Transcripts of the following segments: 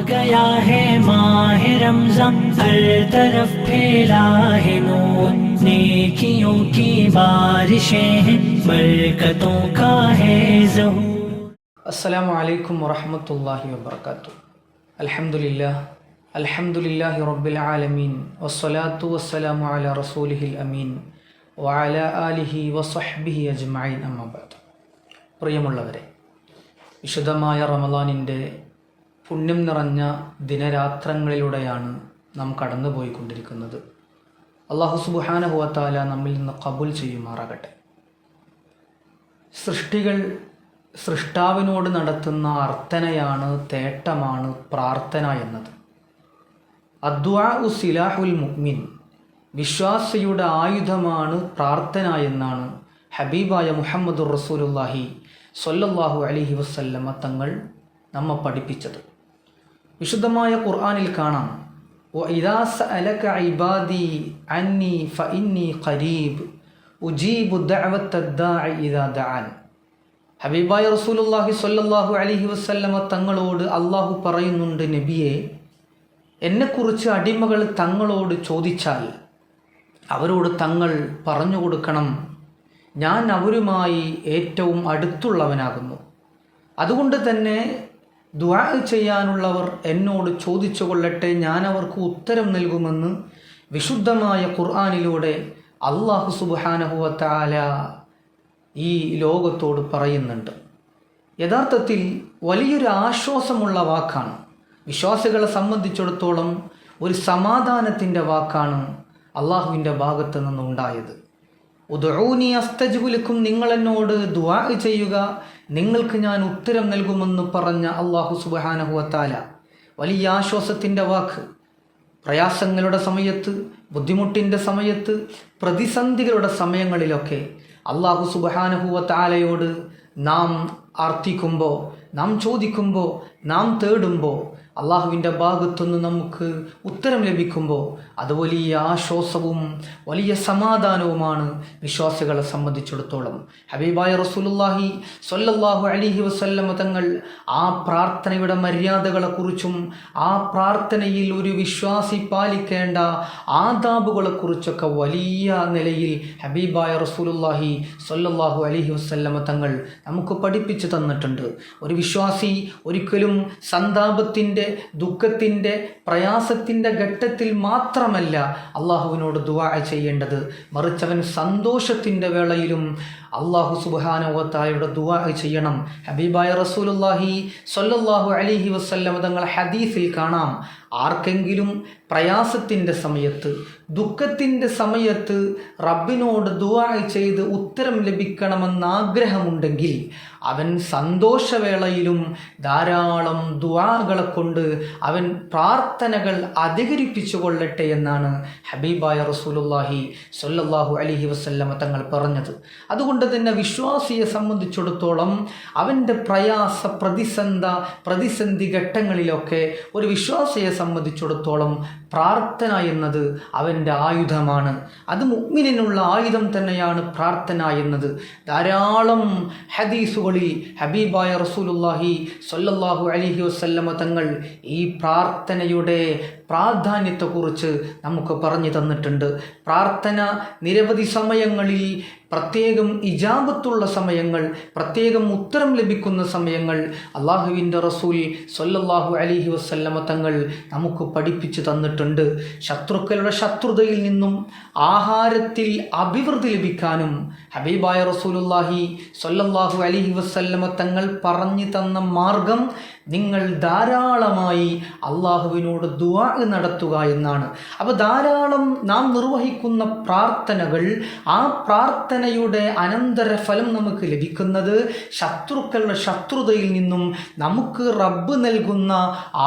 गया है माह रमज़ान, हर तरफ फैला है नूर, नेकियों की बारिशें हैं, बरकतों का है ज़हूर। अस्सलामु अलैकुम वरहमतुल्लाहि वबरकातुहू। अल्हम्दुलिल्लाहि रब्बिल आलमीन वस्सलातु वस्सलामु अला रसूलिहिल अमीन വഅലാ ആലിഹി വസഹ്ബിഹി അജ്മഈൻ അമ്മാ ബഅദ്. പ്രിയമുള്ളവരെ, വിശുദ്ധമായ റമളാനിൻ്റെ പുണ്യം നിറഞ്ഞ ദിനരാത്രങ്ങളിലൂടെയാണ് നാം കടന്നുപോയിക്കൊണ്ടിരിക്കുന്നത്. അല്ലാഹു സുബ്ഹാനഹു വ തആല നമ്മിൽ നിന്ന് ഖബൂൽ ചെയ്യുമാറാകട്ടെ. സൃഷ്ടികൾ സൃഷ്ടാവിനോട് നടത്തുന്ന അർത്ഥനയാണ്, തേട്ടമാണ് പ്രാർത്ഥന എന്നത്. അദ്ദുആഉ സിലാഹുൽ മുഅ്മിൻ, വിശ്വാസിയുടെ ആയുധമാണ് പ്രാർത്ഥന എന്നാണ് ഹബീബായ മുഹമ്മദുർ റസൂലുള്ളാഹി സ്വല്ലല്ലാഹു അലൈഹി വസല്ലമ തങ്ങൾ നമ്മെ പഠിപ്പിച്ചത്. വിശുദ്ധമായ ഖുർആനിൽ കാണാം, വഇദാ സഅലക ഇബാദി അന്നി ഫഇന്നി ഖരീബ് ഉജീബു ദഅവത്തദ് ദാഇ ഇദാ ദഅൻ. ഹബീബായ റസൂലുള്ളാഹി സ്വല്ലല്ലാഹു അലൈഹി വസല്ലമ തങ്ങളോട് അള്ളാഹു പറയുന്നുണ്ട്, നബിയെ, എന്നെക്കുറിച്ച് അടിമകൾ തങ്ങളോട് ചോദിച്ചാൽ അവരോട് തങ്ങൾ പറഞ്ഞു കൊടുക്കണം, ഞാൻ അവരുമായി ഏറ്റവും അടുത്തുള്ളവനാകുന്നു. അതുകൊണ്ട് തന്നെ ദുആ ചെയ്യാനുള്ളവർ എന്നോട് ചോദിച്ചു കൊള്ളട്ടെ, ഞാൻ അവർക്ക് ഉത്തരം നൽകുമെന്ന് വിശുദ്ധമായ ഖുർആനിലൂടെ അല്ലാഹു സുബ്ഹാനഹു വ തആല ഈ ലോകത്തോട് പറയുന്നുണ്ട്. യഥാർത്ഥത്തിൽ വലിയൊരു ആശ്വാസമുള്ള വാക്കാണ്. വിശ്വാസികളെ സംബന്ധിച്ചിടത്തോളം ഒരു സമാധാനത്തിൻ്റെ വാക്കാണ് അള്ളാഹുവിൻ്റെ ഭാഗത്ത് നിന്നുണ്ടായത്. ഉദ്ഊനി അസ്തജിബ് ലക്കും, നിങ്ങളെന്നോട് ദുആ ചെയ്യുക, നിങ്ങൾക്ക് ഞാൻ ഉത്തരം നൽകുമെന്ന് പറഞ്ഞ അള്ളാഹു സുബ്ഹാനഹു വ തആല വലിയ ആശ്വാസത്തിൻ്റെ വാക്ക്. പ്രയാസങ്ങളുടെ സമയത്ത്, ബുദ്ധിമുട്ടിൻ്റെ സമയത്ത്, പ്രതിസന്ധികളുടെ സമയങ്ങളിലൊക്കെ അള്ളാഹു സുബ്ഹാനഹു വ തആലയോട് നാം അർത്ഥിക്കുമ്പോൾ, നാം ചോദിക്കുമ്പോൾ, നാം തേടുമ്പോൾ, അള്ളാഹുവിൻ്റെ ഭാഗത്തുനിന്ന് നമുക്ക് ഉത്തരം ലഭിക്കുമ്പോൾ അത് വലിയ ആശ്വാസവും വലിയ സമാധാനവുമാണ് വിശ്വാസികളെ സംബന്ധിച്ചിടത്തോളം. ഹബീബായ റസൂലുള്ളാഹി സ്വല്ലല്ലാഹു അലൈഹി വസല്ലമ തങ്ങൾ ആ പ്രാർത്ഥനയുടെ മര്യാദകളെക്കുറിച്ചും ആ പ്രാർത്ഥനയിൽ ഒരു വിശ്വാസി പാലിക്കേണ്ട ആദാബുകളെക്കുറിച്ചൊക്കെ വലിയ നിലയിൽ ഹബീബായ റസൂലുള്ളാഹി സ്വല്ലല്ലാഹു അലൈഹി വസല്ലമ തങ്ങൾ നമുക്ക് പഠിപ്പിച്ചു തന്നിട്ടുണ്ട്. ഒരു വിശ്വാസി ഒരിക്കലും സന്താപത്തിൻ്റെ, ദുഃഖത്തിൻ്റെ, പ്രയാസത്തിൻ്റെ ഘട്ടത്തിൽ മാത്രമല്ല അള്ളാഹുവിനോട് ദുആ ചെയ്യേണ്ടത്, മറിച്ച് അവൻ സന്തോഷത്തിൻ്റെ വേളയിലും അള്ളാഹു സുബ്ഹാനഹു വ തആലയുടെ ദുആ ചെയ്യണം. ഹബീബായ റസൂലുള്ളാഹി സ്വല്ലല്ലാഹു അലൈഹി വസല്ലം തങ്ങൾ ഹദീസിൽ കാണാം, ആർക്കെങ്കിലും പ്രയാസത്തിൻ്റെ സമയത്ത്, ദുഃഖത്തിൻ്റെ സമയത്ത് റബ്ബിനോട് ദുആ ചെയ്ത് ഉത്തരം ലഭിക്കണമെന്ന് ആഗ്രഹമുണ്ടെങ്കിൽ അവൻ സന്തോഷവേളയിലും ധാരാളം ദുആകളെ കൊണ്ട് അവൻ പ്രാർത്ഥനകൾ അധികരിപ്പിച്ചു കൊള്ളട്ടെ എന്നാണ് ഹബീബായ റസൂലുള്ളാഹി സ്വല്ലല്ലാഹു അലൈഹി വസല്ലം തങ്ങൾ പറഞ്ഞത്. അതുകൊണ്ട് തന്നെ വിശ്വാസിയെ സംബന്ധിച്ചിടത്തോളം അവൻ്റെ പ്രയാസ, പ്രതിസന്ധി ഘട്ടങ്ങളിലൊക്കെ ഒരു വിശ്വാസിയെ സംബന്ധിച്ചിടത്തോളം പ്രാർത്ഥന എന്നത് അവൻ്റെ ആയുധമാണ്. അത് മുഅ്മിനിനുള്ള ആയുധം തന്നെയാണ് പ്രാർത്ഥന എന്നത്. ധാരാളം ഹദീസുകളിൽ ഹബീബായ റസൂലുള്ളാഹി സ്വല്ലല്ലാഹു അലൈഹി വസല്ലമ തങ്ങൾ ഈ പ്രാർത്ഥനയുടെ പ്രാധാന്യത്തെക്കുറിച്ച് നമുക്ക് പറഞ്ഞു തന്നിട്ടുണ്ട്. പ്രാർത്ഥന നിരവധി സമയങ്ങളിൽ, പ്രത്യേകം ഇജാബത്തുള്ള സമയങ്ങൾ, പ്രത്യേകം ഉത്തരം ലഭിക്കുന്ന സമയങ്ങൾ അള്ളാഹുവിൻ്റെ റസൂൽ സ്വല്ലല്ലാഹു അലൈഹി വസല്ലമ തങ്ങൾ നമുക്ക് പഠിപ്പിച്ചു തന്നിട്ടുണ്ട്. ശത്രുക്കളുടെ ശത്രുതയിൽ നിന്നും ആഹാരത്തിൽ അഭിവൃദ്ധി ലഭിക്കാനും ഹബീബായ റസൂലുള്ളാഹി സ്വല്ലല്ലാഹു അലൈഹി വസല്ലമ തങ്ങൾ പറഞ്ഞു തന്ന മാർഗം നിങ്ങൾ ധാരാളമായി അള്ളാഹുവിനോട് ദുആ നടത്തുക എന്നാണ്. അപ്പോൾ ധാരാളം നാം നിർവഹിക്കുന്ന പ്രാർത്ഥനകൾ, ആ പ്രാർത്ഥനയുടെ അനന്തരഫലം നമുക്ക് ലഭിക്കുന്നത് ശത്രുക്കളുടെ ശത്രുതയിൽ നിന്നും നമുക്ക് റബ്ബ് നൽകുന്ന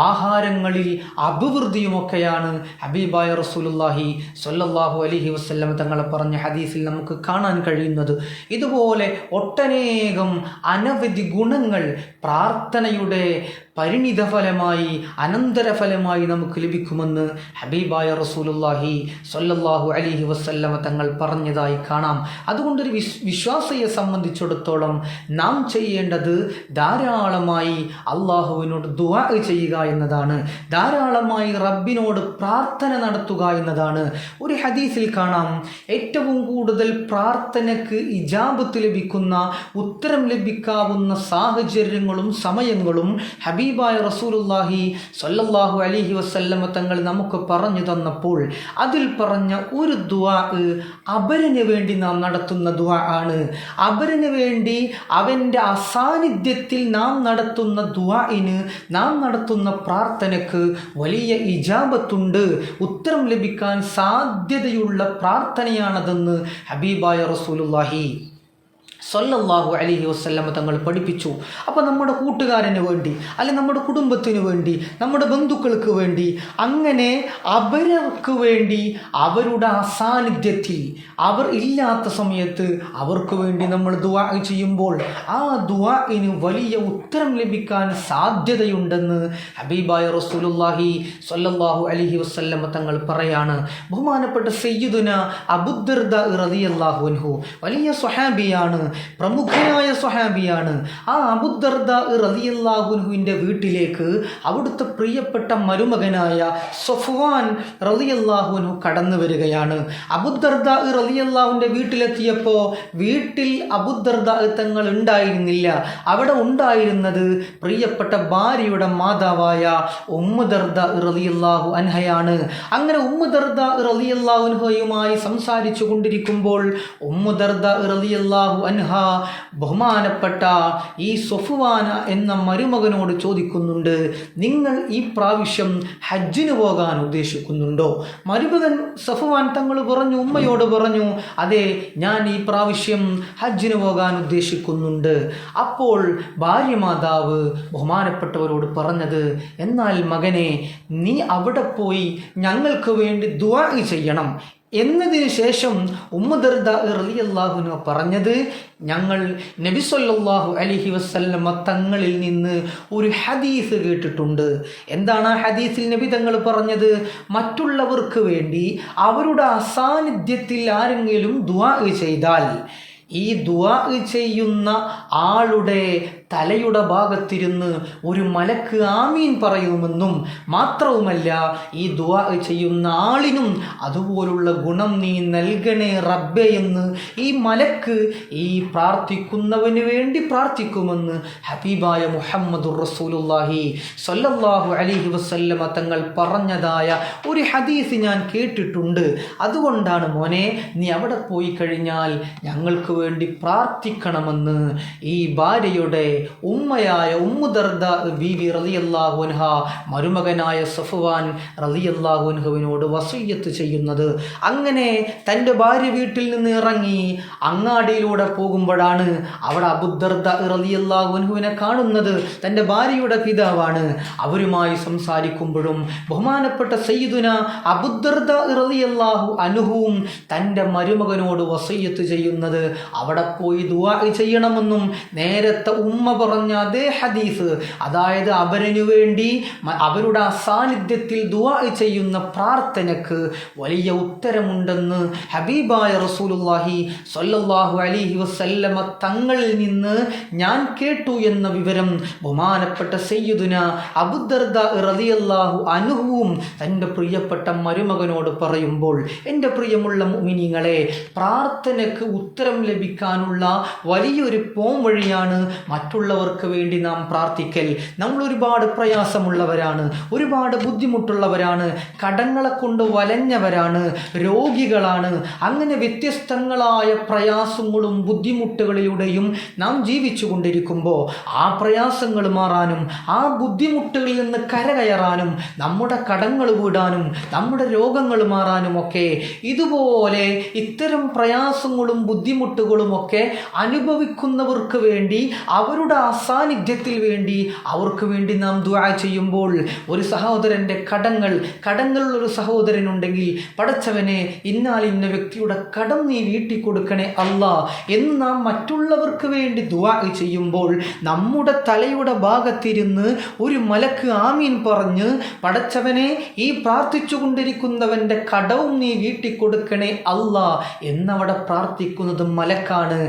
ആഹാരങ്ങളിൽ അഭിവൃദ്ധിയുമൊക്കെയാണ് ഹബീബായ റസൂലുള്ളാഹി സ്വല്ലല്ലാഹു അലൈഹി വസല്ലം തങ്ങളെ പറഞ്ഞ ഹദീസിൽ നമുക്ക് കാണാൻ കഴിയുന്നത്. ഇതുപോലെ ഒട്ടനേകം അനവധി ഗുണങ്ങൾ പ്രാർത്ഥനയുടെ പരിണിതഫലമായി അനന്തരഫലമായി നമുക്ക് ലഭിക്കുമെന്ന് ഹബീബായ റസൂലുള്ളാഹി സ്വല്ലല്ലാഹു അലൈഹി വസല്ലമ തങ്ങൾ പറഞ്ഞതായി കാണാം. അതുകൊണ്ടൊരു വിശ്വാസിയെ സംബന്ധിച്ചിടത്തോളം നാം ചെയ്യേണ്ടത് ധാരാളമായി അള്ളാഹുവിനോട് ദുആ ചെയ്യുക എന്നതാണ്, ധാരാളമായി റബ്ബിനോട് പ്രാർത്ഥന നടത്തുക എന്നതാണ്. ഒരു ഹദീസിൽ കാണാം, ഏറ്റവും കൂടുതൽ പ്രാർത്ഥനയ്ക്ക് ഇജാബത്ത് ലഭിക്കുന്ന, ഉത്തരം ലഭിക്കാവുന്ന സാഹചര്യങ്ങളും സമയങ്ങളും ഹബീബായ റസൂലുള്ളാഹി സ്വല്ലല്ലാഹു അലൈഹി വസല്ലമ തങ്ങൾ നമുക്ക് പറഞ്ഞു തന്നപ്പോൾ അതിൽ പറഞ്ഞ ഒരു ദുആ അപരന് വേണ്ടി നാം നടത്തുന്ന ദുആ ആണ്. അപരന് വേണ്ടി അവൻ്റെ അസാന്നിധ്യത്തിൽ നാം നടത്തുന്ന ദുആഇന്, നാം നടത്തുന്ന പ്രാർത്ഥനയ്ക്ക് വലിയ ഇജാബത്തുണ്ട്, ഉത്തരം ലഭിക്കാൻ സാധ്യതയുള്ള പ്രാർത്ഥനയാണതെന്ന് ഹബീബായ റസൂലുള്ളാഹി സ്വല്ലല്ലാഹു അലൈഹി വസല്ലമ തങ്ങൾ പഠിപ്പിച്ചു. അപ്പോൾ നമ്മുടെ കൂട്ടുകാരന് വേണ്ടി, അല്ലെങ്കിൽ നമ്മുടെ കുടുംബത്തിന് വേണ്ടി, നമ്മുടെ ബന്ധുക്കൾക്ക് വേണ്ടി, അങ്ങനെ അവർക്ക് വേണ്ടി അവരുടെ അസാന്നിധ്യത്തിൽ, അവർ ഇല്ലാത്ത സമയത്ത് അവർക്ക് വേണ്ടി നമ്മൾ ദുആ ചെയ്യുമ്പോൾ ആ ദുആഇന് വലിയ ഉത്തരം ലഭിക്കാൻ സാധ്യതയുണ്ടെന്ന് ഹബീബായ റസൂലുള്ളാഹി സ്വല്ലല്ലാഹു അലൈഹി വസല്ലമ തങ്ങൾ പറയാണ്. ബഹുമാനപ്പെട്ട സയ്യിദുന അബൂദർദാ റളിയല്ലാഹു അൻഹു വലിയ സ്വഹാബിയാണ്, പ്രമുഖനായ സ്വഹാബിയാണ്. ആ അബൂദർദാ റളിയല്ലാഹു അൻഹുവിൻ്റെ വീട്ടിലേക്ക് അവിടുത്തെ പ്രിയപ്പെട്ട മരുമകനായ സഫ്വാൻ റളിയല്ലാഹു അൻഹു കടന്നു വരികയാണ്. അബൂദർദാ റളിയല്ലാഹുവിൻ്റെ വീട്ടിലെത്തിയപ്പോൾ വീട്ടിൽ അബൂദർദാ തങ്ങൾ ഉണ്ടായിരുന്നില്ല. അവിടെ ഉണ്ടായിരുന്നത് പ്രിയപ്പെട്ട ഭാര്യയുടെ മാതാവായ ഉമ്മു ദർദാ റളിയല്ലാഹു അൻഹയാണ്. അങ്ങനെ ഉമ്മു ദർദാ റളിയല്ലാഹു അൻഹയുമായി സംസാരിച്ചു കൊണ്ടിരിക്കുമ്പോൾ ഉമ്മു ദർദാ റളിയല്ലാഹു അൻഹ ബഹുമാനപ്പെട്ട ഈ സഫ്വാൻ എന്ന മരുമകനോട് ചോദിക്കുന്നുണ്ട്, നിങ്ങൾ ഈ പ്രാവശ്യം ഹജ്ജിന് പോകാൻ ഉദ്ദേശിക്കുന്നുണ്ടോ? മരുമകൻ സഫ്വാൻ തങ്ങൾ പറഞ്ഞു, ഉമ്മയോട് പറഞ്ഞു, അതെ, ഞാൻ ഈ പ്രാവശ്യം ഹജ്ജിന് പോകാൻ ഉദ്ദേശിക്കുന്നുണ്ട്. അപ്പോൾ ഭാര്യ മാതാവ് ബഹുമാനപ്പെട്ടവരോട് പറഞ്ഞത്, എന്നാൽ മകനെ, നീ അവിടെ പോയി ഞങ്ങൾക്ക് വേണ്ടി ദുആ ചെയ്യണം എന്നതിന് ശേഷം ഉമ്മു ദർദാ റളിയല്ലാഹു അൻഹ പറഞ്ഞത്, ഞങ്ങൾ നബി സല്ലല്ലാഹു അലൈഹി വസല്ലമ തങ്ങളിൽ നിന്ന് ഒരു ഹദീസ് കേട്ടിട്ടുണ്ട്. എന്താണ് ആ ഹദീസിൽ നബി തങ്ങൾ പറഞ്ഞത്? മറ്റുള്ളവർക്ക് വേണ്ടി അവരുടെ അസാന്നിധ്യത്തിൽ ആരെങ്കിലും ദുആ ചെയ്താൽ ഈ ദുആ ചെയ്യുന്ന ആളുടെ തലയുടെ ഭാഗത്തിരുന്ന് ഒരു മലക്ക് ആമീൻ പറയുമെന്നും, മാത്രവുമല്ല ഈ ദുആ ചെയ്യുന്ന ആളിനും അതുപോലുള്ള ഗുണം നീ നൽകണേ റബ്ബേ എന്ന് ഈ മലക്ക് ഈ പ്രാർത്ഥിക്കുന്നവന് വേണ്ടി പ്രാർത്ഥിക്കുമെന്ന് ഹബീബായ മുഹമ്മദുർ റസൂലുള്ളാഹി സ്വല്ലല്ലാഹു അലൈഹി വസല്ലമ തങ്ങൾ പറഞ്ഞതായ ഒരു ഹദീസ് ഞാൻ കേട്ടിട്ടുണ്ട്. അതുകൊണ്ടാണ് മോനെ, നീ അവിടെ പോയി കഴിഞ്ഞാൽ ഞങ്ങൾക്ക് വേണ്ടി പ്രാർത്ഥിക്കണമെന്ന് ഈ ഭാര്യയുടെ ഉമ്മയായ ഉമ്മു ദർദാ ബീവി റളിയല്ലാഹു അൻഹ മരുമകനായ സഫ്വാൻ റളിയല്ലാഹു അൻഹുവിനോട് വസിയ്യത്ത് ചെയ്യുന്നത്. അങ്ങനെ തൻ്റെ ഭാര്യ വീട്ടിൽ നിന്ന് ഇറങ്ങി അങ്ങാടിയിലൂടെ പോകുമ്പോഴാണ് അവിടെ അബൂദർദാ റളിയല്ലാഹു അൻഹുവിനെ കാണുന്നത്. തൻ്റെ ഭാര്യയുടെ പിതാവാണ്. അവരുമായി സംസാരിക്കുമ്പോഴും ബഹുമാനപ്പെട്ട സയ്യിദുന അബൂദർദാ റളിയല്ലാഹു അൻഹുവും തൻ്റെ മരുമകനോട് വസിയ്യത്ത് ചെയ്യുന്നത് അവിടെ പോയി ദുആ ചെയ്യണമെന്നും, നേരത്തെ ഉമ്മ പറഞ്ഞ അതേ ഹദീസ്, അതായത് അവരനു വേണ്ടി അവരുടെ അസാന്നിധ്യത്തിൽ ദുആ ചെയ്യുന്ന പ്രാർത്ഥനയ്ക്ക് വലിയ ഉത്തരമുണ്ടെന്ന് ഹബീബായ റസൂലുള്ളാഹി സ്വല്ലല്ലാഹു അലൈഹി വസല്ലമ തങ്ങളിൽ നിന്ന് ഞാൻ കേട്ടു എന്ന വിവരം ബഹുമാനപ്പെട്ട സയ്യിദുന അബൂദർദാ റളിയല്ലാഹു അൻഹുവും തൻ്റെ പ്രിയപ്പെട്ട മരുമകനോട് പറയുമ്പോൾ, എൻ്റെ പ്രിയമുള്ള മുഅ്മിനീങ്ങളെ, പ്രാർത്ഥനയ്ക്ക് ഉത്തരം ലഭിക്കാനുള്ള വലിയൊരു പോംവഴിയാണ് മറ്റുള്ളവർക്ക് വേണ്ടി നാം പ്രാർത്ഥിക്കൽ. നമ്മൾ ഒരുപാട് പ്രയാസമുള്ളവരാണ്, ഒരുപാട് ബുദ്ധിമുട്ടുള്ളവരാണ്, കടങ്ങളെ കൊണ്ട് വലഞ്ഞവരാണ്, രോഗികളാണ്. അങ്ങനെ വ്യത്യസ്തങ്ങളായ പ്രയാസങ്ങളും ബുദ്ധിമുട്ടുകളിലൂടെയും നാം ജീവിച്ചു കൊണ്ടിരിക്കുമ്പോൾ ആ പ്രയാസങ്ങൾ മാറാനും ആ ബുദ്ധിമുട്ടുകളിൽ നിന്ന് കരകയറാനും നമ്മുടെ കടങ്ങൾ വീടാനും നമ്മുടെ രോഗങ്ങൾ മാറാനും ഒക്കെ ഇതുപോലെ ഇത്തരം പ്രയാസങ്ങളും ബുദ്ധിമുട്ടുകളും ഒക്കെ അനുഭവിക്കുന്നവർക്ക് വേണ്ടി അവരുടെ അവരുടെ ആ സാന്നിധ്യത്തിൽ വേണ്ടി അവർക്ക് വേണ്ടി നാം ദുആ ചെയ്യുമ്പോൾ, ഒരു സഹോദരൻ്റെ കടങ്ങളുള്ളൊരു സഹോദരനുണ്ടെങ്കിൽ, പടച്ചവനെ ഇന്ന വ്യക്തിയുടെ കടം നീ വീട്ടി കൊടുക്കണേ അല്ലാ എന്ന് നാം മറ്റുള്ളവർക്ക് വേണ്ടി ദുആ ചെയ്യുമ്പോൾ, നമ്മുടെ തലയുടെ ഭാഗത്തിരുന്ന് ഒരു മലക്ക് ആമീൻ പറഞ്ഞ്, പടച്ചവനെ ഈ പ്രാർത്ഥിച്ചു കൊണ്ടിരിക്കുന്നവൻ്റെ കടവും നീ വീട്ടി കൊടുക്കണേ അല്ലാ എന്നവിടെ പ്രാർത്ഥിക്കുന്നത് മലക്കാണ്.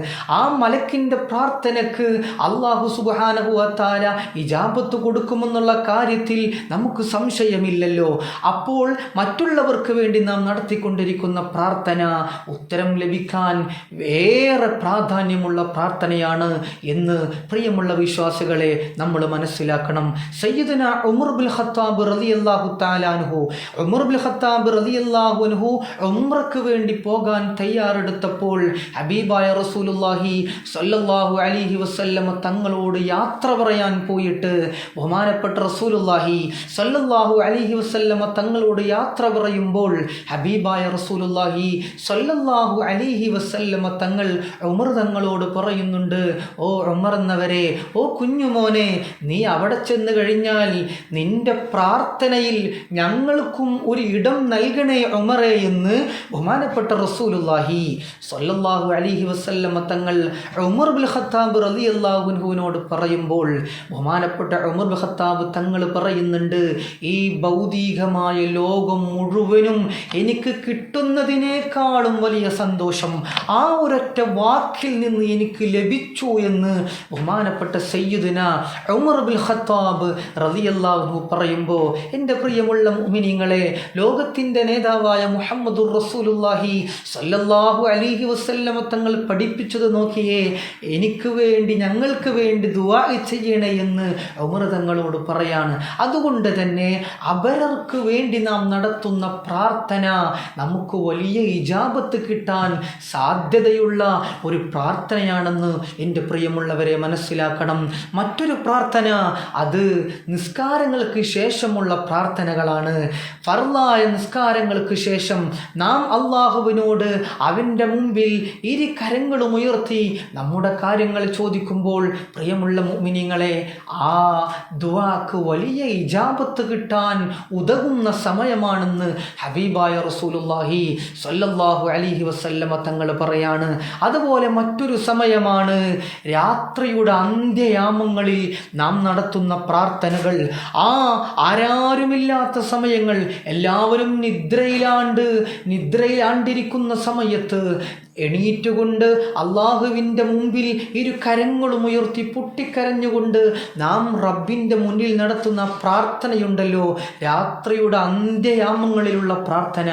ആ മലക്കിൻ്റെ പ്രാർത്ഥനക്ക് അല്ലാഹു സുബ്ഹാനഹു വ തആല ഇജാബത്ത് കൊടുക്കുമെന്നുള്ള കാര്യത്തിൽ നമുക്ക് സംശയമില്ലല്ലോ. അപ്പോൾ മറ്റുള്ളവർക്ക് വേണ്ടി നാം നടത്തിക്കൊണ്ടിരിക്കുന്ന പ്രാർത്ഥന ഉത്തരം ലഭിക്കാൻ ഏറെ പ്രാധാന്യമുള്ള പ്രാർത്ഥനയാണ് എന്ന് പ്രിയമുള്ള വിശ്വാസികളെ നമ്മൾ മനസ്സിലാക്കണം. സയ്യിദുന ഉമർ ബിൻ ഖത്താബ് റളിയല്ലാഹു തആല അൻഹു ഉംറക്ക് വേണ്ടി പോകാൻ തയ്യാറെടുത്തപ്പോൾ ഹബീബായ റസൂലുള്ളാഹി സ്വല്ലല്ലാഹു അലൈഹി വസല്ലം തങ്ങളോട് യാത്ര പറയാൻ പോയിട്ട്, ബഹുമാനപ്പെട്ട റസൂലുള്ളാഹി സ്വല്ലല്ലാഹു അലൈഹി വസല്ലം തങ്ങളോട് യാത്ര പറയുമ്പോൾ ഹബീബായ റസൂലുള്ളാഹി സ്വല്ലല്ലാഹു അലൈഹി വസല്ലം തങ്ങൾ ഉമർ തങ്ങളോട് പറയുന്നുണ്ട്, ഓ ഉമർ എന്നവരെ, ഓ കുഞ്ഞുമോനെ, നീ അവിടെ ചെന്ന് കഴിഞ്ഞാൽ നിന്റെ പ്രാർത്ഥനയിൽ ഞങ്ങൾക്കും ഒരു ഇടം നൽകണേ ഉമറേ എന്ന് ബഹുമാനപ്പെട്ട റസൂലുള്ളാഹി സ്വല്ലല്ലാഹു അലൈഹി വസല്ലം തങ്ങൾ ഉമർ ബിൻ ഖത്താബ് റളിയല്ലാഹു അൻഹുവിനോട് പറയുമ്പോൾ, ബഹുമാനപ്പെട്ട ഉമർ ബിൻ ഖത്താബ് തങ്ങൾ പറയുന്നുണ്ട്, ഈ ഭൗതികമായ ലോകം മുഴുവനും എനിക്ക് കിട്ടുന്നതിനേക്കാളും വലിയ സന്തോഷം ആ ഒരൊറ്റ വാക്കിൽ നിന്ന് എനിക്ക് ലഭിച്ചു എന്ന് ബഹുമാനപ്പെട്ട സയ്യിദുന ഉമർ ബിൻ ഖത്താബ് റളിയല്ലാഹു അൻഹു പറയുമ്പോൾ, എൻ്റെ പ്രിയമുള്ള മുഅ്മിനീങ്ങളെ, ലോകത്തിൻ്റെ നേതാവായ മുഹമ്മദുർ റസൂലുള്ളാഹി സ്വല്ലല്ലാഹു അലൈഹി വസല്ലം തങ്ങൾ പഠിപ്പിച്ചത് നോക്കിയേ, എനിക്ക് വേണ്ടി ഞങ്ങൾക്ക് വേണ്ടി ദുആ ചെയ്യണേ എന്ന് ഉമർ തങ്ങളോട് പറയാണ്. അതുകൊണ്ട് തന്നെ അവർക്ക് വേണ്ടി നാം നടത്തുന്ന പ്രാർത്ഥന നമുക്ക് വലിയ ഇജാബത്ത് കിട്ടാൻ സാധ്യതയുള്ള ഒരു പ്രാർത്ഥനയാണെന്ന് എൻ്റെ പ്രിയമുള്ളവരെ മനസ്സിലാക്കണം. മറ്റൊരു പ്രാർത്ഥന അത് നിസ്കാരങ്ങൾക്ക് ശേഷമുള്ള പ്രാർത്ഥനകളാണ്. ഫർളായ നിസ്കാരങ്ങൾക്ക് ശേഷം നാം അള്ളാഹുവിനോട് അവൻ്റെ മുമ്പിൽ ഇരു കരങ്ങളും ഉയർത്തി നമ്മുടെ കാര്യങ്ങൾ ചോദിക്കുമ്പോൾ, പ്രിയമുള്ള മുഅ്മിനീങ്ങളെ, ആ ദുആക്ക് വലിയ ഇജാബത്ത് കിട്ടാൻ ഉതകുന്ന സമയമാണെന്ന് ഹബീബായ റസൂലുള്ളാഹി സ്വല്ലല്ലാഹു അലൈഹി വസല്ലമ തങ്ങൾ പറയാണ്. അതുപോലെ മറ്റൊരു സമയമാണ് രാത്രിയുടെ അന്ത്യയാമങ്ങളിൽ നാം നടത്തുന്ന പ്രാർത്ഥനകൾ. ആരാരുമില്ലാത്ത സമയങ്ങൾ, എല്ലാവരും നിദ്രയിലാണ്ടിരിക്കുന്ന സമയത്ത് എണീറ്റുകൊണ്ട് അള്ളാഹുവിൻ്റെ മുമ്പിൽ ഇരു കരങ്ങളും ഉയർത്തി പൊട്ടിക്കരഞ്ഞുകൊണ്ട് നാം റബ്ബിൻ്റെ മുന്നിൽ നടത്തുന്ന പ്രാർത്ഥനയുണ്ടല്ലോ, രാത്രിയുടെ അന്ത്യയാമങ്ങളിലുള്ള പ്രാർത്ഥന.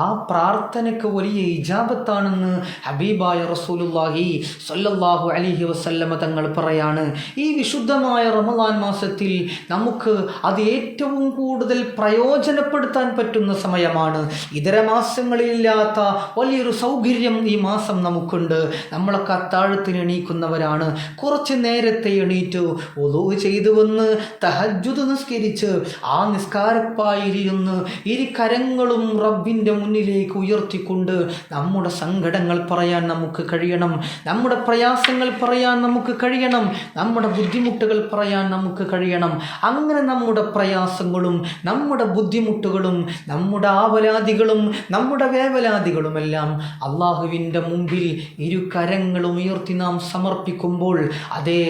ആ പ്രാർത്ഥനയ്ക്ക് വലിയ ഇജാബത്താണെന്ന് ഹബീബായ റസൂലുള്ളാഹി സ്വല്ലല്ലാഹു അലൈഹി വസല്ലമ തങ്ങൾ പറയാണ്. ഈ വിശുദ്ധമായ റമളാൻ മാസത്തിൽ നമുക്ക് അത് ഏറ്റവും കൂടുതൽ പ്രയോജനപ്പെടുത്താൻ പറ്റുന്ന സമയമാണ്. ഇതര മാസങ്ങളിലില്ലാത്ത വലിയൊരു സൗകര്യം ഈ മാസം നമുക്കുണ്ട്. നമ്മളൊക്കെ അത്താഴത്തിന് എണീക്കുന്നവരാണ്. കുറച്ച് നേരത്തെ എണീറ്റ് വുളൂ ചെയ്തു വന്ന് തഹജ്ജുദ് നിസ്കരിച്ച് ആ നിസ്കാരപ്പായിലിരുന്ന് ഇരു കരങ്ങളും റബ്ബിൻ്റെ മുന്നിലേക്ക് ഉയർത്തിക്കൊണ്ട് നമ്മുടെ സങ്കടങ്ങൾ പറയാൻ നമുക്ക് കഴിയണം, നമ്മുടെ പ്രയാസങ്ങൾ പറയാൻ നമുക്ക് കഴിയണം, നമ്മുടെ ബുദ്ധിമുട്ടുകൾ പറയാൻ നമുക്ക് കഴിയണം. അങ്ങനെ നമ്മുടെ പ്രയാസങ്ങളും നമ്മുടെ ബുദ്ധിമുട്ടുകളും നമ്മുടെ ആവലാദികളും നമ്മുടെ വേവലാദികളുമെല്ലാം അള്ളാഹുവിൻ്റെ മുമ്പിൽ ഇരു കരങ്ങളും ഉയർത്തി നാം സമർപ്പിക്കുമ്പോൾ, അതേ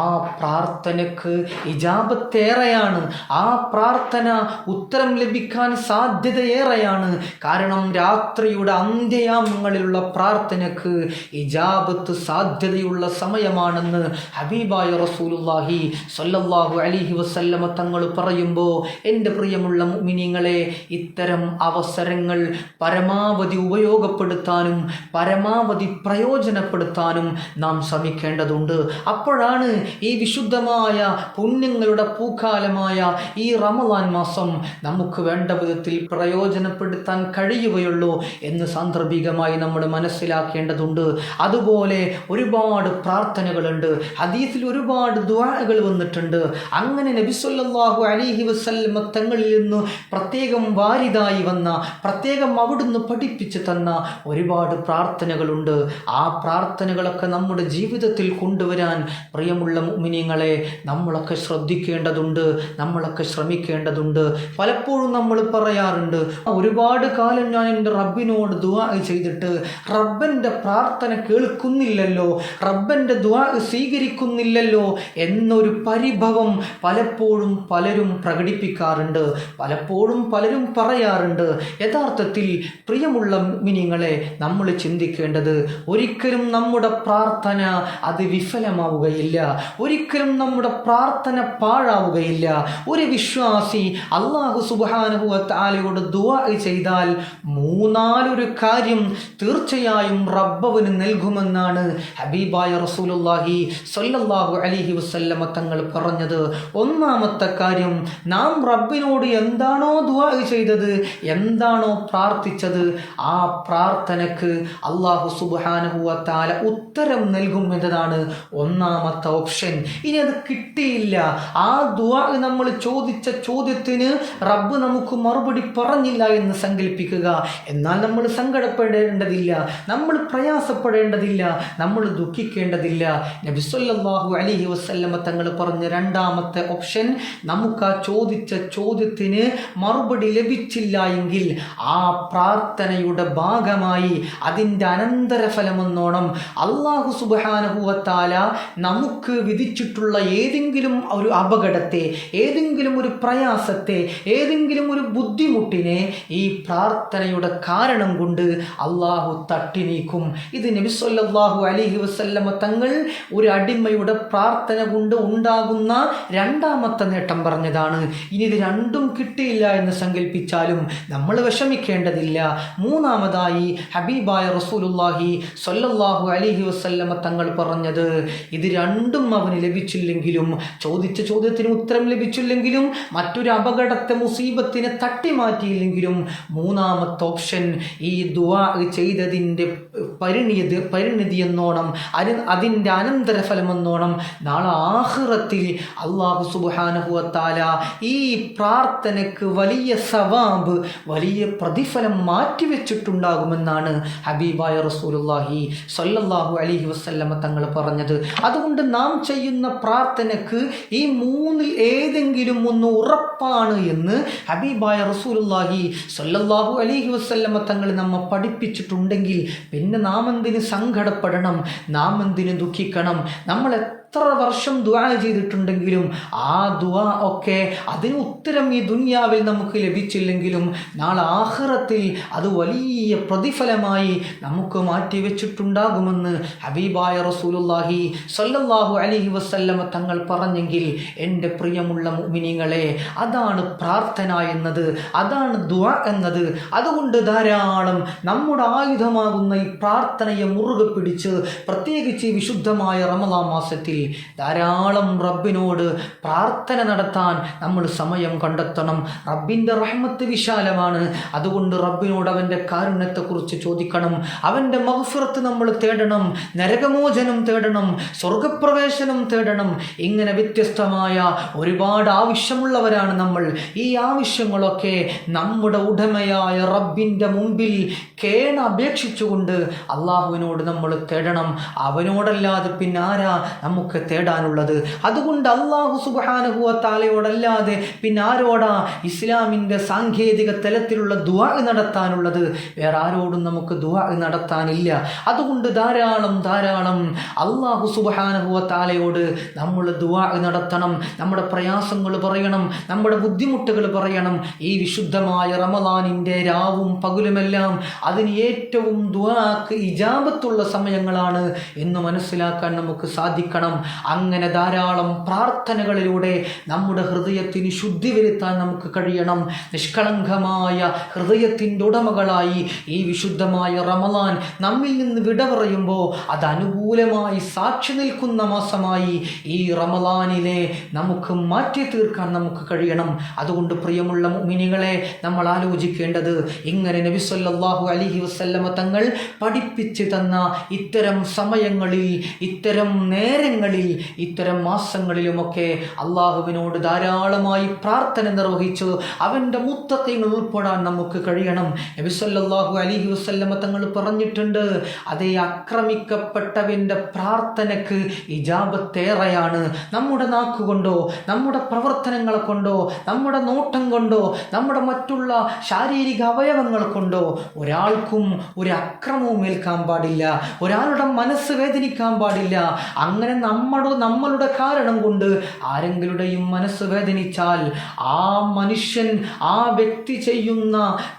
ആ പ്രാർത്ഥനയ്ക്ക് ഇജാബത്തേറെയാണ്. ആ പ്രാർത്ഥന ഉത്തരം ലഭിക്കാൻ സാധ്യതയേറെയാണ്. കാരണം രാത്രിയുടെ അന്ത്യയാമങ്ങളിലുള്ള പ്രാർത്ഥനയ്ക്ക് ഇജാബത്ത് സാധ്യതയുള്ള സമയമാണെന്ന് ഹബീബായ റസൂലുള്ളാഹി സ്വല്ലല്ലാഹു അലൈഹി വസല്ലമ തങ്ങൾ പറയുമ്പോൾ, എൻ്റെ പ്രിയമുള്ള മുഅ്മിനീങ്ങളെ, ഇത്തരം അവസരങ്ങൾ പരമാവധി ഉപയോഗപ്പെടുത്താനും പരമാവധി പ്രയോജനപ്പെടുത്താനും നാം ശ്രമിക്കേണ്ടതുണ്ട്. അപ്പോഴാണ് ഈ വിശുദ്ധമായ പുണ്യങ്ങളുടെ പൂക്കാലമായ ഈ റമളാൻ മാസം നമുക്ക് വേണ്ട വിധത്തിൽ പ്രയോജനപ്പെടുത്താൻ കഴിയുകയുള്ളൂ എന്ന് സാന്ദർഭികമായി നമ്മൾ മനസ്സിലാക്കേണ്ടതുണ്ട്. അതുപോലെ ഒരുപാട് പ്രാർത്ഥനകളുണ്ട്. ഹദീസിൽ ഒരുപാട് ദുആകൾ വന്നിട്ടുണ്ട്. അങ്ങനെ നബി സല്ലല്ലാഹു അലൈഹി വസല്ലം തങ്ങളിൽ നിന്ന് പ്രത്യേകം വാരിദായി വന്ന, പ്രത്യേകം അവിടുന്ന് പഠിപ്പിച്ചു തന്ന ഒരുപാട് പ്രാർത്ഥന പ്രാർത്ഥനകളുണ്ട്. ആ പ്രാർത്ഥനകളൊക്കെ നമ്മുടെ ജീവിതത്തിൽ കൊണ്ടുവരാൻ പ്രിയമുള്ള മുഅ്മിനീങ്ങളെ നമ്മളൊക്കെ ശ്രദ്ധിക്കേണ്ടതുണ്ട്, നമ്മളൊക്കെ ശ്രമിക്കേണ്ടതുണ്ട്. പലപ്പോഴും നമ്മൾ പറയാറുണ്ട്, ഒരുപാട് കാലം ഞാൻ എൻ്റെ റബ്ബിനോട് ദുആ ചെയ്തിട്ട് റബ്ബൻ്റെ പ്രാർത്ഥന കേൾക്കുന്നില്ലല്ലോ, റബ്ബൻ്റെ ദുആ സ്വീകരിക്കുന്നില്ലല്ലോ എന്നൊരു പരിഭവം പലപ്പോഴും പലരും പ്രകടിപ്പിക്കാറുണ്ട്, പലപ്പോഴും പലരും പറയാറുണ്ട്. യഥാർത്ഥത്തിൽ പ്രിയമുള്ള മുഅ്മിനീങ്ങളെ നമ്മൾ ചിന്തിക്കേണ്ടത്, ഒരിക്കലും നമ്മുടെ പ്രാർത്ഥന അത് വിഫലമാവുകയില്ല, ഒരിക്കലും നമ്മുടെ പ്രാർത്ഥന പാഴാവുകയില്ല. ഒരു വിശ്വാസി അല്ലാഹു സുബ്ഹാനഹു വ തആലയോട് ദുആ ചെയ്താൽ മൂന്നാലൊരു കാര്യം തീർച്ചയായും റബ്ബവന് നൽകുമെന്നാണ് ഹബീബായ റസൂലുള്ളാഹി സ്വല്ലല്ലാഹു അലൈഹി വസല്ലമ തങ്ങൾ പറഞ്ഞത്. ഒന്നാമത്തെ കാര്യം, നാം റബ്ബിനോട് എന്താണോ ദുആ ചെയ്തത്, എന്താണോ പ്രാർത്ഥിച്ചത്, ആ പ്രാർത്ഥനക്ക് അല്ലാഹു സുബ്ഹാനഹു വ തആല ഉത്തരം നൽകും എന്നതാണ് ഒന്നാമത്തെ ഓപ്ഷൻ. ഇനി അത് കിട്ടിയില്ല, ആ ദുആ നമ്മൾ ചോദിച്ച ചോദ്യത്തിന് റബ്ബ് നമുക്ക് മറുപടി പറഞ്ഞില്ല എന്ന് സങ്കല്പിക്കുക. എന്നാൽ നമ്മൾ സങ്കടപ്പെടേണ്ടതില്ല, നമ്മൾ പ്രയാസപ്പെടേണ്ടതില്ല, നമ്മൾ ദുഃഖിക്കേണ്ടതില്ല. നബി സല്ലല്ലാഹു അലൈഹി വസല്ലമ തങ്ങൾ പറഞ്ഞ രണ്ടാമത്തെ ഓപ്ഷൻ, നമുക്ക് ആ ചോദിച്ച ചോദ്യത്തിന് മറുപടി ലഭിച്ചില്ല എങ്കിൽ ആ പ്രാർത്ഥനയുടെ ഭാഗമായി അതിൻ്റെ അനന്തരഫലമെന്നോണം അല്ലാഹു സുബ്ഹാനഹു വ തആല നമുക്ക് വിധിച്ചിട്ടുള്ള ഏതെങ്കിലും ഒരു അപകടത്തെ, ഏതെങ്കിലും ഒരു പ്രയാസത്തെ, ഏതെങ്കിലും ഒരു ബുദ്ധിമുട്ടിനെ ഈ പ്രാർത്ഥനയുടെ കാരണം കൊണ്ട് അള്ളാഹു തട്ടി നീക്കും. ഇത് നബി സല്ലല്ലാഹു അലൈഹി വസല്ലമ തങ്ങൾ ഒരു അടിമയുടെ പ്രാർത്ഥന കൊണ്ട് ഉണ്ടാകുന്ന രണ്ടാമത്തെ നേട്ടം പറഞ്ഞതാണ്. ഇനി ഇത് രണ്ടും കിട്ടിയില്ല എന്ന് സങ്കല്പിച്ചാലും നമ്മൾ വിഷമിക്കേണ്ടതില്ല. മൂന്നാമതായി ഹബീബായ റസൂലുള്ളാഹി സ്വല്ലല്ലാഹു അലൈഹി വസല്ലമ തങ്ങൾ പറഞ്ഞത്, ഇത് രണ്ടും അവന് ലഭിച്ചില്ലെങ്കിലും, ചോദിച്ച ചോദ്യത്തിന് ഉത്തരം ലഭിച്ചില്ലെങ്കിലും, മറ്റൊരു അപകടത്തെ, മുസീബത്തിനെ തട്ടിമാറ്റിയില്ലെങ്കിലും, മൂന്നാമത്തെ ഓപ്ഷൻ ഈ ദുആ ചെയ്തതിൻ്റെ പരിണിതി എന്നോണം, അതിൻ്റെ അനന്തരഫലം എന്നോണം നാളെ ആഖിറത്തിൽ അല്ലാഹു സുബ്ഹാനഹു വ തആല ഈ പ്രാർത്ഥനയ്ക്ക് വലിയ സവാബ്, വലിയ പ്രതിഫലം മാറ്റിവെച്ചിട്ടുണ്ടാകുമെന്നാണ് ഹബീബായ റസൂലുള്ളാഹി സ്വല്ലല്ലാഹു അലൈഹി വസല്ലമ തങ്ങൾ പറഞ്ഞത്. അതുകൊണ്ട് നാം ചെയ്യുന്ന പ്രാർത്ഥനയ്ക്ക് ഈ മൂന്നിൽ ഏതെങ്കിലും ഒന്ന് ഉറപ്പാണ് എന്ന് ഹബീബായ റസൂലുള്ളാഹി സ്വല്ലല്ലാഹു അലൈഹി വസല്ലമ തങ്ങൾ നമ്മെ പഠിപ്പിച്ചിട്ടുണ്ടെങ്കിൽ പിന്നെ നാം എന്തിന് സങ്കടപ്പെടണം, നാം എന്തിന് ദുഃഖിക്കണം? നമ്മൾ എത്ര വർഷം ദുആ ചെയ്തിട്ടുണ്ടെങ്കിലും ആ ദുആ ഒക്കെ അതിന് ഉത്തരം ഈ ദുനിയാവിൽ നമുക്ക് ലഭിച്ചില്ലെങ്കിലും നാളെ ആഖിറത്തിൽ അത് വലിയ പ്രതിഫലമായി നമുക്ക് മാറ്റിവെച്ചിട്ടുണ്ടാകുമെന്ന് ഹബീബായ റസൂലുള്ളാഹി സ്വല്ലല്ലാഹു അലൈഹി വസല്ലമ തങ്ങൾ പറഞ്ഞെങ്കിൽ എൻ്റെ പ്രിയമുള്ള മുഅ്മിനീങ്ങളെ, അതാണ് പ്രാർത്ഥന എന്നത്, അതാണ് ദുആ എന്നത്. അതുകൊണ്ട് ധാരാളം നമ്മുടെ ആയുധമാകുന്ന ഈ പ്രാർത്ഥനയെ മുറുകെ പിടിച്ച്, പ്രത്യേകിച്ച് ഈ വിശുദ്ധമായ റമളാൻ മാസത്തിൽ ധാരാളം റബ്ബിനോട് പ്രാർത്ഥന നടത്താൻ നമ്മൾ സമയം കണ്ടെത്തണം. റബ്ബിൻ്റെ റഹ്മത്ത് വിശാലമാണ്. അതുകൊണ്ട് റബ്ബിനോട് അവൻ്റെ കാരുണ്യത്തെക്കുറിച്ച് ചോദിക്കണം, അവൻ്റെ മഗ്ഫിറത്ത് നമ്മൾ തേടണം, നരകമോചനം തേടണം, സ്വർഗപ്രവേശനം തേടണം. ഇങ്ങനെ വ്യത്യസ്തമായ ഒരുപാട് ആവശ്യമുള്ളവരാണ് നമ്മൾ. ഈ ആവശ്യങ്ങളൊക്കെ നമ്മുടെ ഉടമയായ റബ്ബിൻ്റെ മുമ്പിൽ അപേക്ഷിച്ചുകൊണ്ട് അള്ളാഹുവിനോട് നമ്മൾ തേടണം. അവനോടല്ലാതെ പിന്നെ ആരാ നമുക്ക് തേടാനുള്ളത്? അതുകൊണ്ട് അല്ലാഹു സുബ്ഹാനഹു വ തആലയോടല്ലാതെ പിന്നെ ആരോടാ ഇസ്ലാമിൻ്റെ സാങ്കേതിക തലത്തിലുള്ള ദുആ നടത്താനുള്ളത്? വേറെ ആരോടും നമുക്ക് ദുആ നടത്താനില്ല. അതുകൊണ്ട് ധാരാളം അല്ലാഹു സുബ്ഹാനഹു വ തആലയോട് നമ്മൾ ദുആ നടത്തണം. നമ്മുടെ പ്രയാസങ്ങൾ പറയണം, നമ്മുടെ ബുദ്ധിമുട്ടുകൾ പറയണം. ഈ വിശുദ്ധമായ റമളാനിൻ്റെ രാവും പകലുമെല്ലാം അതിന് ഏറ്റവും ദുആക്ക് ഇജാബത്തുള്ള സമയങ്ങളാണ് എന്ന് മനസ്സിലാക്കാൻ നമുക്ക് സാധിക്കണം. അങ്ങനെ ധാരാളം പ്രാർത്ഥനകളിലൂടെ നമ്മുടെ ഹൃദയത്തിന് ശുദ്ധി വരുത്താൻ നമുക്ക് കഴിയണം. നിഷ്കളങ്കമായ ഹൃദയത്തിൻ്റെ ഉടമകളായി ഈ വിശുദ്ധമായ റമളാൻ നമ്മിൽ നിന്ന് വിട പറയുമ്പോൾ അത് അനുകൂലമായി സാക്ഷി നിൽക്കുന്ന മാസമായി ഈ റമളാനിലെ നമുക്ക് മാറ്റി തീർക്കാൻ നമുക്ക് കഴിയണം. അതുകൊണ്ട് പ്രിയമുള്ള മുഅ്മിനീങ്ങളെ, നമ്മൾ ആലോചിക്കേണ്ടത്, ഇങ്ങനെ നബി സല്ലല്ലാഹു അലൈഹി വസല്ലമ തങ്ങൾ പഠിപ്പിച്ച് തന്ന ഇത്തരം സമയങ്ങളിൽ, ഇത്തരം നേരങ്ങളിൽ സമയങ്ങളിൽ ഇത്തരം മാസങ്ങളിലുമൊക്കെ അള്ളാഹുവിനോട് ധാരാളമായി പ്രാർത്ഥന നിർവഹിച്ച് അവൻ്റെ മുത്തഖീങ്ങൾ ഉൾപ്പെടാൻ നമുക്ക് കഴിയണം. നബി സല്ലല്ലാഹു അലൈഹി വസല്ലമ തങ്ങൾ പറഞ്ഞിട്ടുണ്ട്, അതേ ആക്രമിക്കപ്പെട്ടവൻ്റെ പ്രാർത്ഥനയ്ക്ക് ഇജാബത്തേറെയാണ്. നമ്മുടെ നാക്കുകൊണ്ടോ നമ്മുടെ പ്രവർത്തനങ്ങളെ കൊണ്ടോ നമ്മുടെ നോട്ടം കൊണ്ടോ നമ്മുടെ മറ്റുള്ള ശാരീരിക അവയവങ്ങൾ കൊണ്ടോ ഒരാൾക്കും ഒരു അക്രമവും ഏൽക്കാൻ പാടില്ല, ഒരാളുടെ മനസ്സ് വേദനിക്കാൻ പാടില്ല. അങ്ങനെ നമ്മളുടെ കാരണം കൊണ്ട് ആരെങ്കിലുടെയും മനസ്സ് വേദനിച്ചാൽ ആ മനുഷ്യൻ ആ വ്യക്തി ചെയ്യുന്ന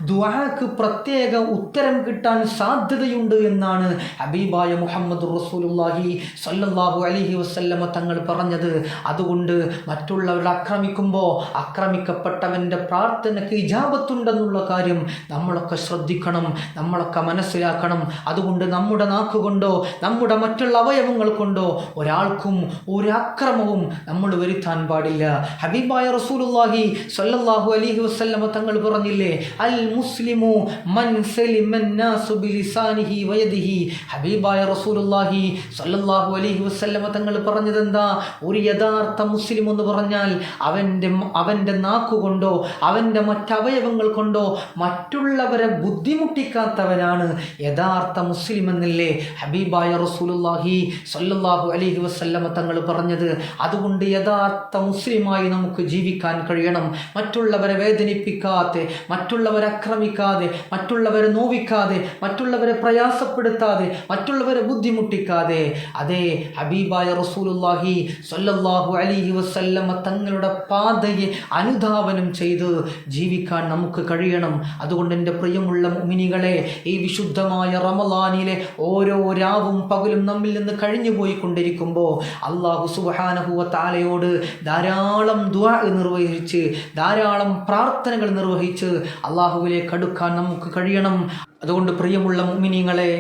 ദുആക്ക് പ്രത്യേക ഉത്തരം കിട്ടാൻ സാധ്യതയുണ്ട് എന്നാണ് ഹബീബായ മുഹമ്മദ് റസൂലുള്ളാഹി സ്വല്ലല്ലാഹു അലൈഹി വസല്ലമ തങ്ങൾ പറഞ്ഞത്. അതുകൊണ്ട് മറ്റുള്ളവരെ ആക്രമിക്കുമ്പോൾ ആക്രമിക്കപ്പെട്ടവൻ്റെ പ്രാർത്ഥനയ്ക്ക് ഇജാബത്തുണ്ടെന്നുള്ള കാര്യം നമ്മളൊക്കെ ശ്രദ്ധിക്കണം, നമ്മളൊക്കെ മനസ്സിലാക്കണം. അതുകൊണ്ട് നമ്മുടെ നാക്കുകൊണ്ടോ നമ്മുടെ മറ്റുള്ള അവയവങ്ങൾ കൊണ്ടോ ഒരാൾക്കും ഒരു അക്രമവും നമ്മൾ വരുത്താൻ പാടില്ല. ഹബീബായ റസൂലുള്ളാഹി സ്വല്ലല്ലാഹു അലൈഹി വസല്ലമ തങ്ങൾ പറഞ്ഞില്ലേ, അൽ മുസ്ലിമു മൻ സലിമൻ നാസു ബിലിസാനിഹി വയദിഹി. ഹബീബായ റസൂലുള്ളാഹി സ്വല്ലല്ലാഹു അലൈഹി വസല്ലമ തങ്ങൾ പറഞ്ഞതെന്താ? ഒരു യഥാർത്ഥ മുസ്ലിം എന്ന് പറഞ്ഞാൽ അവൻ്റെ നാക്കുകൊണ്ടോ അവൻ്റെ മറ്റവയവങ്ങൾ കൊണ്ടോ മറ്റുള്ളവരെ ബുദ്ധിമുട്ടിക്കാത്തവനാണ് യഥാർത്ഥ മുസ്ലിം എന്നല്ലേ ഹബീബായ റസൂലുള്ളാഹി സ്വല്ലല്ലാഹു അലൈഹി വസല്ലമ തങ്ങൾ പറഞ്ഞത്. അതുകൊണ്ട് യഥാർത്ഥ മുസ്ലിമായി നമുക്ക് ജീവിക്കാൻ കഴിയണം. മറ്റുള്ളവരെ വേദനിപ്പിക്കാതെ, മറ്റുള്ളവരെ ആക്രമിക്കാതെ, മറ്റുള്ളവരെ നോവിക്കാതെ, മറ്റുള്ളവരെ പ്രയാസപ്പെടുത്താതെ, മറ്റുള്ളവരെ ബുദ്ധിമുട്ടിക്കാതെ, അതേ ഹബീബായ റസൂലുള്ളാഹി സ്വല്ലല്ലാഹു അലൈഹി വസല്ലമ തങ്ങളുടെ പാതയെ അനുധാവനം ചെയ്ത് ജീവിക്കാൻ നമുക്ക് കഴിയണം. അതുകൊണ്ട് എൻ്റെ പ്രിയമുള്ള മുഅ്മിനീകളെ, ഈ വിശുദ്ധമായ റമളാനിലെ ഓരോ രാവും പകലും നമ്മിൽ നിന്ന് കഴിഞ്ഞു പോയിക്കൊണ്ടിരിക്കുമ്പോൾ അല്ലാഹു സുബ്ഹാനഹു വ തആലയോട് ധാരാളം ദുആ നിർവഹിച്ച്, ധാരാളം പ്രാർത്ഥനകൾ നിർവഹിച്ച് അല്ലാഹുവിലേക്ക് അടുക്കാൻ നമുക്ക് കഴിയണം. അതുകൊണ്ട് പ്രിയമുള്ള മുഅ്മിനീങ്ങളെ,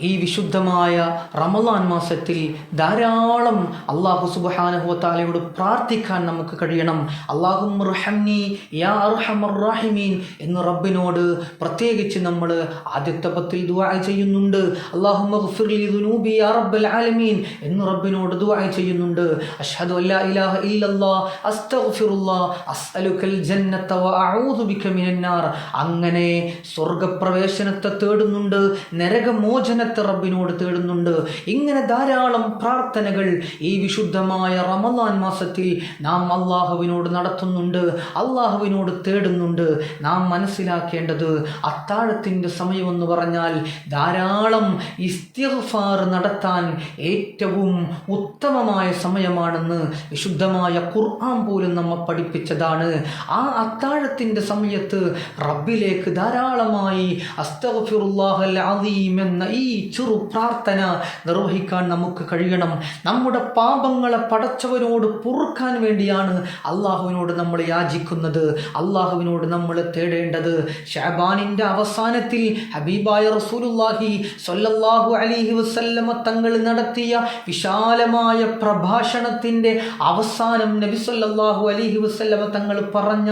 ഈ വിശുദ്ധമായ റമളാൻ മാസത്തിൽ ധാരാളം അല്ലാഹു സുബ്ഹാനഹു വ തആലയോട് പ്രാർത്ഥിക്കാൻ നമുക്ക് കഴിയണം. അല്ലാഹുമ്മർഹംനി യാ അർഹമർ റഹീമീൻ എന്ന് റബ്ബിനോട് പ്രത്യേകിച്ച് നമ്മൾ ആദ്യത്തെ പത്തിൽ ദുആ ചെയ്യുന്നുണ്ട്. അല്ലാഹുമ്മഗ്ഫിർലി ദുനൂബി യാ റബ്ബൽ ആലമീൻ എന്ന് റബ്ബിനോട് ദുആ ചെയ്യുന്നുണ്ട്. അഷ്ഹദു അല്ലാ ഇലാഹ ഇല്ലല്ലാഹ് അസ്തഗ്ഫിറുല്ലാഹ് അസ്അലുക്കൽ ജന്നത വ അഊദു ബിക മിനന്നാർ. അങ്ങനെ സ്വർഗ്ഗപ്രവേശനത്തെ തേടുന്നുണ്ട്, നരകമോചനത്തെ റബ്ബിനോട് തേടുന്നുണ്ട്. ഇങ്ങനെ ധാരാളം പ്രാർത്ഥനകൾ ഈ വിശുദ്ധമായ റമളാൻ മാസത്തിൽ നാം അള്ളാഹുവിനോട് നടത്തുന്നുണ്ട്, അള്ളാഹുവിനോട് തേടുന്നുണ്ട്. നാം മനസ്സിലാക്കേണ്ടത് അത്താഴത്തിൻ്റെ സമയമെന്ന് പറഞ്ഞാൽ ധാരാളം ഇസ്തിഗ്ഫാർ നടത്താൻ ഏറ്റവും ഉത്തമമായ സമയമാണെന്ന് വിശുദ്ധമായ ഖുർആൻ പോലും നമ്മെ പഠിപ്പിച്ചതാണ്. ആ അത്താഴത്തിൻ്റെ സമയത്ത് റബ്ബിലേക്ക് ധാരാളമായി അസ്തഗ്ഫിറുല്ലാഹൽ അസീം എന്ന ഈ ചെറു പ്രാർത്ഥന നിർവഹിക്കാൻ നമുക്ക് കഴിയണം. നമ്മുടെ പാപങ്ങളെ പടച്ചവനോട് പൊറുക്കാൻ വേണ്ടിയാണ് അള്ളാഹുവിനോട് നമ്മൾ യാചിക്കുന്നത്, അള്ളാഹുവിനോട് നമ്മൾ തേടേണ്ടത്. ശഅബാനിൻ്റെ അവസാനത്തിൽ ഹബീബായ റസൂലുള്ളാഹി സ്വല്ലല്ലാഹു അലൈഹി വസല്ലമ തങ്ങൾ നടത്തിയ വിശാലമായ പ്രഭാഷണത്തിൻ്റെ അവസാനം നബി സ്വല്ലല്ലാഹു അലൈഹി വസല്ലമ തങ്ങൾ പറഞ്ഞ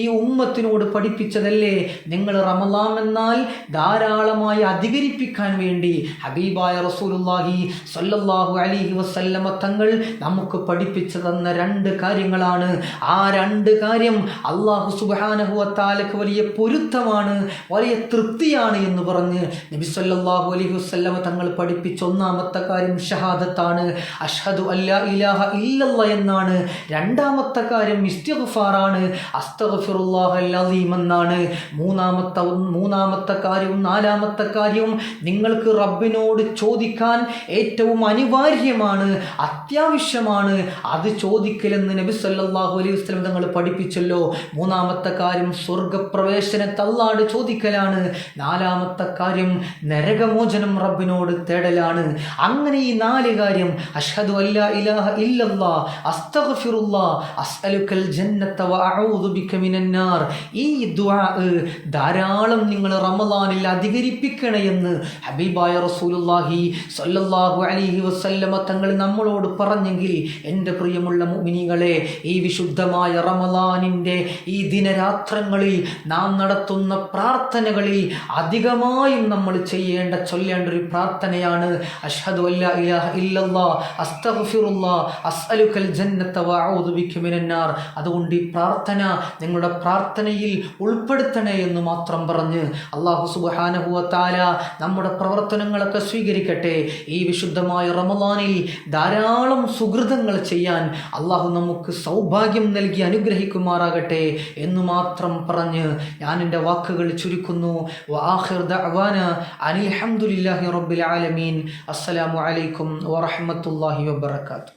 ഈ ഉമ്മത്തിനോട് പഠിപ്പിച്ചതല്ലേ, നിങ്ങൾ റമളാൻ എന്നാൽ ധാരാളമായി അധികരിപ്പിക്കാൻ വേണ്ടി ഹബീബായ റസൂലുള്ളാഹി സ്വല്ലല്ലാഹു അലൈഹി വസല്ലമ തങ്ങൾ നമുക്ക് പഠിപ്പിച്ചു തന്ന രണ്ട് കാര്യങ്ങളാണ്. ആ രണ്ട് കാര്യം അല്ലാഹു സുബ്ഹാനഹു വ തആലക്ക് വലിയ പൊരുത്തമാണ്, വലിയ തൃപ്തിയാണ് എന്ന് പറഞ്ഞ് നബി സ്വല്ലല്ലാഹു അലൈഹി വസല്ലമ തങ്ങൾ പഠിപ്പിച്ച ഒന്നാമത്തെ കാര്യം ഷഹാദത്താണ്, അഷ്ഹദു അല്ലാ ഇലാഹ ഇല്ലല്ലാഹ് എന്നാണ്. രണ്ടാമത്തെ കാര്യം ഇസ്തിഗ്ഫാറാണ്, അസ്തഗ്ഫിറുല്ലാഹൽ അസീം എന്നാണ്. മൂന്നാമത്തെ കാര്യവും നാലാമത്തെ കാര്യവും നിങ്ങൾക്ക് റബ്ബിനോട് ചോദിക്കാൻ ഏറ്റവും അനിവാര്യമാണ്, അത്യാവശ്യമാണ് അത് ചോദിക്കലെന്ന് നബി സല്ലല്ലാഹു അലൈഹി വസല്ലം തങ്ങൾ പഠിപ്പിച്ചല്ലോ. മൂന്നാമത്തെ കാര്യം സ്വർഗ്ഗപ്രവേശനത്തെ അല്ലാഹുവോട് ചോദിക്കലാണ്. നാലാമത്തെ കാര്യം നരകമോചനം റബ്ബിനോട് തേടലാണ്. അങ്ങനെ ഈ നാല് കാര്യം അഷ്ഹദു അല്ലാ ഇലാഹ ഇല്ലല്ലാഹ് അസ്തഗ്ഫിറുല്ലാഹ് അസ്അലുക്കൽ ജന്നത വ അഊദു ബിക മിനന്നാർ, ഈ ദുആ ധാരാളം നിങ്ങൾ റമളാനിൽ അധികരിപ്പിക്കണേ എന്ന് ഹബീബായ റസൂലുള്ളാഹി സ്വല്ലല്ലാഹു അലൈഹി വസല്ലമ തങ്ങൾ നമ്മളോട് പറഞ്ഞെങ്കിൽ എൻ്റെ പ്രിയമുള്ള മുഅ്മിനീകളെ, ഈ വിശുദ്ധമായ റമളാനിൻ്റെ ഈ ദിനരാത്രങ്ങളിൽ നാം നടത്തുന്ന പ്രാർത്ഥനകളിൽ അധികമായും നമ്മൾ ചൊല്ലേണ്ട ഒരു പ്രാർത്ഥനയാണ് അഷ്ഹദു അല്ലാ ഇലാഹ ഇല്ലല്ലാഹ് അസ്തഗ്ഫിറുല്ലാഹ് അസ്അലുക്കൽ ജന്നത വഅഊദു ബിക മിനന്നാർ. അതുകൊണ്ട് ഈ പ്രാർത്ഥന നിങ്ങളുടെ പ്രാർത്ഥനയിൽ ഉൾപ്പെടുത്തണേ എന്ന് മാത്രം പറഞ്ഞ് അല്ലാഹു സുബ്ഹാനഹു വ തആല നമ്മുടെ പ്രവർത്തനങ്ങളൊക്കെ സ്വീകരിക്കട്ടെ. ഈ വിശുദ്ധമായ റമളാനിൽ ധാരാളം സുകൃതങ്ങൾ ചെയ്യാൻ അല്ലാഹു നമുക്ക് സൗഭാഗ്യം നൽകി അനുഗ്രഹിക്കുമാറാകട്ടെ എന്ന് മാത്രം പറഞ്ഞ് ഞാൻ എൻ്റെ വാക്കുകൾ ചുരുക്കുന്നു. വആഖിർ ദഅവാന അനിൽ ഹംദുലില്ലാഹി റബ്ബിൽ ആലമീൻ. അസ്സലാമു അലൈക്കും വറഹ്മത്തുള്ളാഹി വബറകാതുഹു.